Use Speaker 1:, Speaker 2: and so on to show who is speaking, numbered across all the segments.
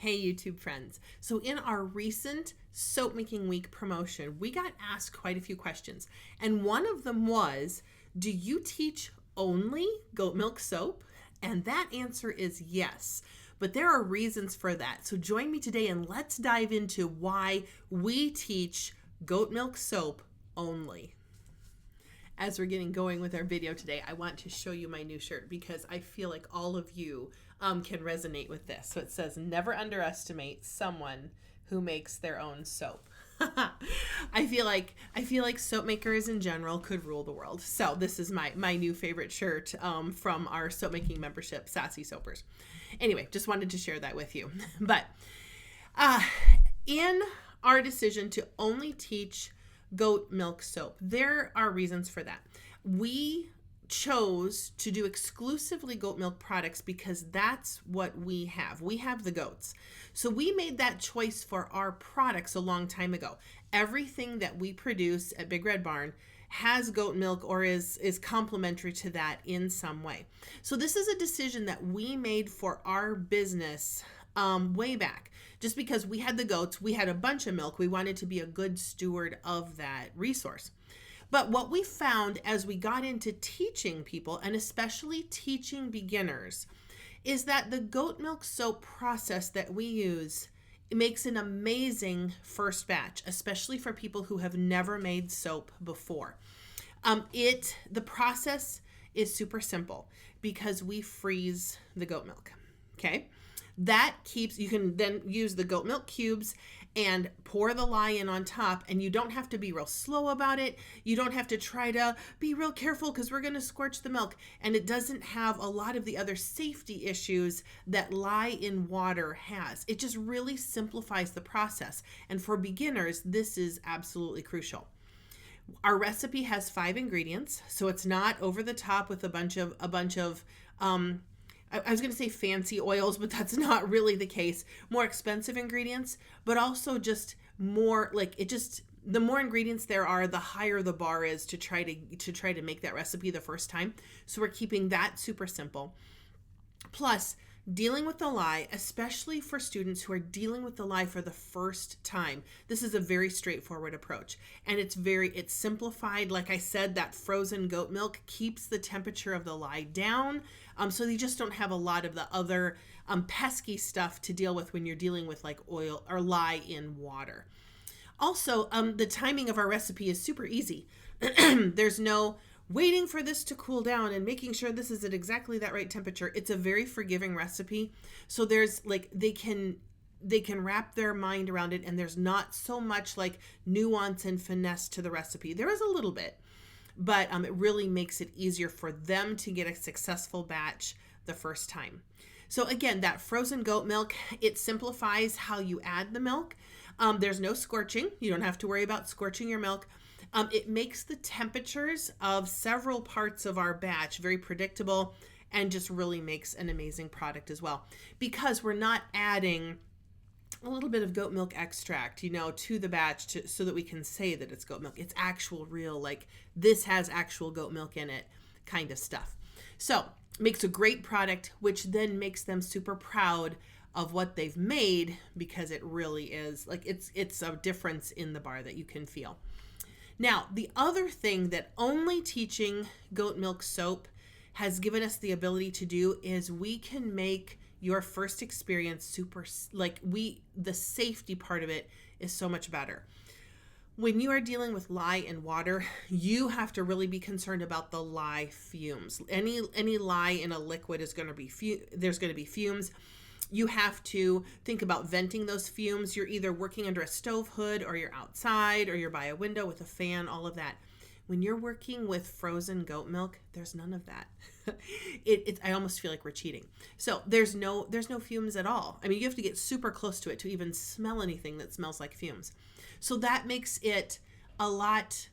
Speaker 1: Hey YouTube friends. So in our recent Soap Making Week promotion, we got asked quite a few questions. And one of them was, do you teach only goat milk soap? And that answer is yes. But there are reasons for that. So join me today and let's dive into why we teach goat milk soap only. As we're getting going with our video today, I want to show you my new shirt because I feel like all of you can resonate with this. So it says, never underestimate someone who makes their own soap. I feel like soap makers in general could rule the world. So this is my new favorite shirt from our soap making membership, Sassy Soapers. Anyway, just wanted to share that with you. But in our decision to only teach goat milk soap, there are reasons for that. We chose to do exclusively goat milk products because that's what we have. We have the goats. So we made that choice for our products a long time ago. Everything that we produce at Big Red Barn has goat milk or is complementary to that in some way. So this is a decision that we made for our business way back. Just because we had the goats, we had a bunch of milk, we wanted to be a good steward of that resource. But what we found as we got into teaching people, and especially teaching beginners, is that the goat milk soap process that we use makes an amazing first batch, especially for people who have never made soap before. The process is super simple because we freeze the goat milk. Okay. That keeps, you can then use the goat milk cubes and pour the lye in on top, and you don't have to be real slow about it. You don't have to try to be real careful because we're going to scorch the milk, and it doesn't have a lot of the other safety issues that lye in water has. It just really simplifies the process, and for beginners, this is absolutely crucial. Our recipe has 5 ingredients, so it's not over the top with a bunch of I was going to say fancy oils, but that's not really the case. More expensive ingredients, but also just more the more ingredients there are, the higher the bar is to try to make that recipe the first time. So we're keeping that super simple. Plus, dealing with the lye, especially for students who are dealing with the lye for the first time, this is a very straightforward approach. And it's simplified. Like I said, that frozen goat milk keeps the temperature of the lye down. So you just don't have a lot of the other pesky stuff to deal with when you're dealing with like oil or lye in water. Also, the timing of our recipe is super easy. There's no waiting for this to cool down and making sure this is at exactly that right temperature. It's a very forgiving recipe. So there's like, they can wrap their mind around it, and there's not so much like nuance and finesse to the recipe. There is a little bit, but it really makes it easier for them to get a successful batch the first time. So again, that frozen goat milk, it simplifies how you add the milk. There's no scorching. You don't have to worry about scorching your milk. It makes the temperatures of several parts of our batch very predictable and just really makes an amazing product as well, because we're not adding a little bit of goat milk extract, to the batch so that we can say that it's goat milk. It's actual real, like this has actual goat milk in it kind of stuff. So makes a great product, which then makes them super proud of what they've made, because it really is like, it's a difference in the bar that you can feel. Now, the other thing that only teaching goat milk soap has given us the ability to do is we can make your first experience super, the safety part of it is so much better. When you are dealing with lye and water, you have to really be concerned about the lye fumes. Any lye in a liquid is going to be there's going to be fumes. You have to think about venting those fumes. You're either working under a stove hood, or you're outside, or you're by a window with a fan, all of that. When you're working with frozen goat milk, there's none of that. I almost feel like we're cheating. So there's no fumes at all. I mean, you have to get super close to it to even smell anything that smells like fumes. So that makes it a lot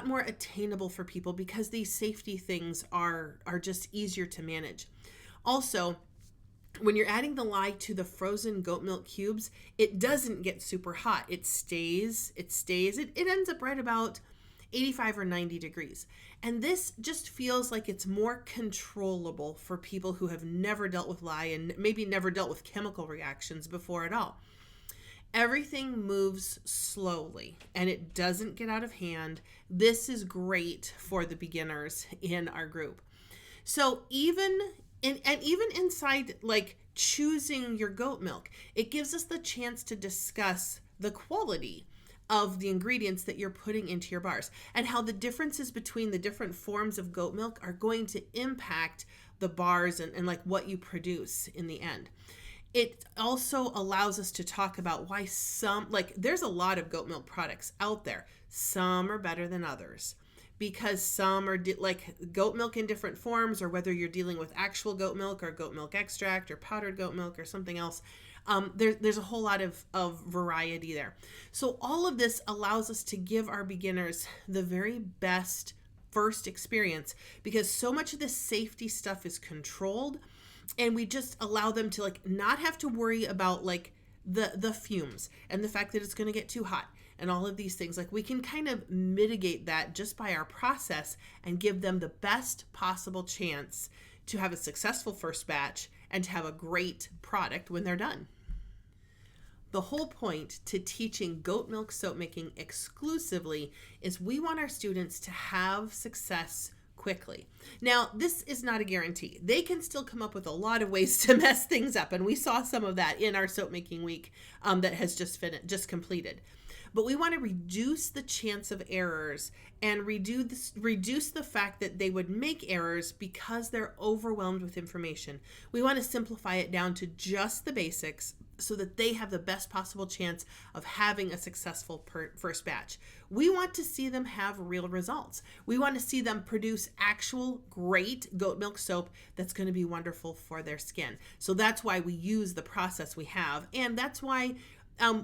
Speaker 1: more attainable for people, because these safety things are just easier to manage. Also, when you're adding the lye to the frozen goat milk cubes, it doesn't get super hot. It stays. It ends up right about 85 or 90 degrees. And this just feels like it's more controllable for people who have never dealt with lye and maybe never dealt with chemical reactions before at all. Everything moves slowly and it doesn't get out of hand. This is great for the beginners in our group. So even inside like choosing your goat milk, it gives us the chance to discuss the quality of the ingredients that you're putting into your bars and how the differences between the different forms of goat milk are going to impact the bars and like what you produce in the end. It also allows us to talk about why there's a lot of goat milk products out there. Some are better than others because some are like goat milk in different forms, or whether you're dealing with actual goat milk or goat milk extract or powdered goat milk or something else. There's a whole lot of variety there. So all of this allows us to give our beginners the very best first experience because so much of this safety stuff is controlled. And we just allow them to like not have to worry about like the fumes and the fact that it's going to get too hot and all of these things. Like we can kind of mitigate that just by our process and give them the best possible chance to have a successful first batch and to have a great product when they're done. The whole point to teaching goat milk soap making exclusively is we want our students to have success quickly. Now, this is not a guarantee. They can still come up with a lot of ways to mess things up, and we saw some of that in our soap making week that has just completed. But we want to reduce the chance of errors and reduce the fact that they would make errors because they're overwhelmed with information. We want to simplify it down to just the basics so that they have the best possible chance of having a successful first batch. We want to see them have real results. We want to see them produce actual great goat milk soap that's going to be wonderful for their skin. So that's why we use the process we have. And that's why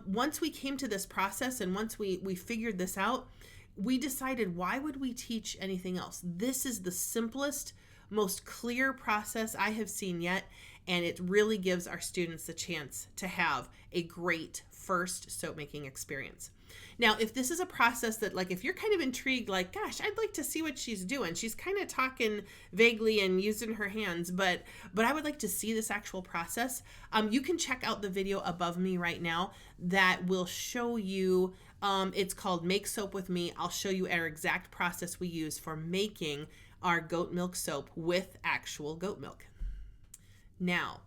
Speaker 1: once we came to this process and once we figured this out, we decided, why would we teach anything else? This is the simplest, most clear process I have seen yet, and it really gives our students the chance to have a great first soap making experience. Now, if this is a process that, like, if you're kind of intrigued, like, gosh, I'd like to see what she's doing. She's kind of talking vaguely and using her hands, but I would like to see this actual process. You can check out the video above me right now that will show you, it's called Make Soap With Me. I'll show you our exact process we use for making our goat milk soap with actual goat milk. Now,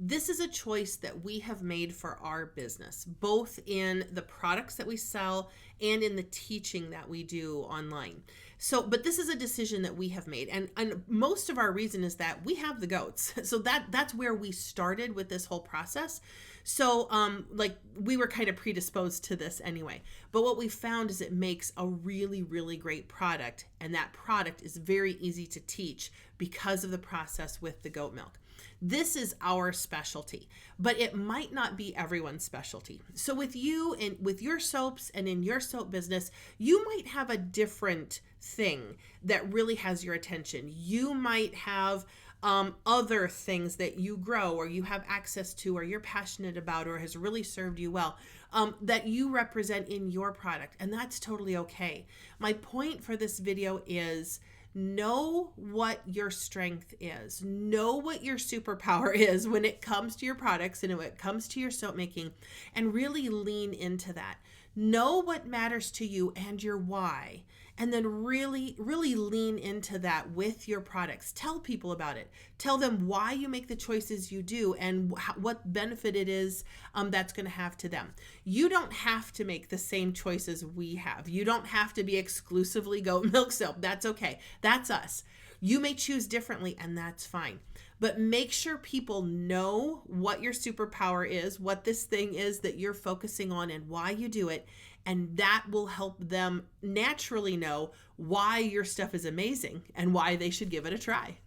Speaker 1: this is a choice that we have made for our business, both in the products that we sell and in the teaching that we do online. So, but this is a decision that we have made. And most of our reason is that we have the goats. So that's where we started with this whole process. So like we were kind of predisposed to this anyway. But what we found is it makes a really, really great product. And that product is very easy to teach because of the process with the goat milk. This is our specialty, but it might not be everyone's specialty. So with you and with your soaps and in your soap business, you might have a different thing that really has your attention. You might have other things that you grow or you have access to or you're passionate about or has really served you well that you represent in your product, and that's totally okay. My point for this video is know what your strength is. Know what your superpower is when it comes to your products and when it comes to your soap making, and really lean into that. Know what matters to you and your why, and then really, really lean into that with your products. Tell people about it. Tell them why you make the choices you do and what benefit it is that's going to have to them. You don't have to make the same choices we have. You don't have to be exclusively goat milk soap. That's okay. That's us. You may choose differently, and that's fine. But make sure people know what your superpower is, what this thing is that you're focusing on and why you do it. And that will help them naturally know why your stuff is amazing and why they should give it a try.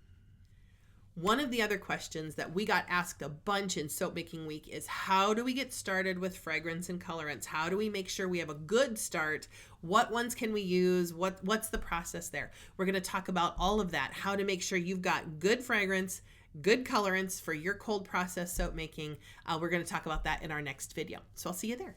Speaker 1: One of the other questions that we got asked a bunch in Soap Making Week is, how do we get started with fragrance and colorants? How do we make sure we have a good start? What ones can we use? What's the process there? We're going to talk about all of that, how to make sure you've got good fragrance, good colorants for your cold process soap making. We're going to talk about that in our next video. So I'll see you there.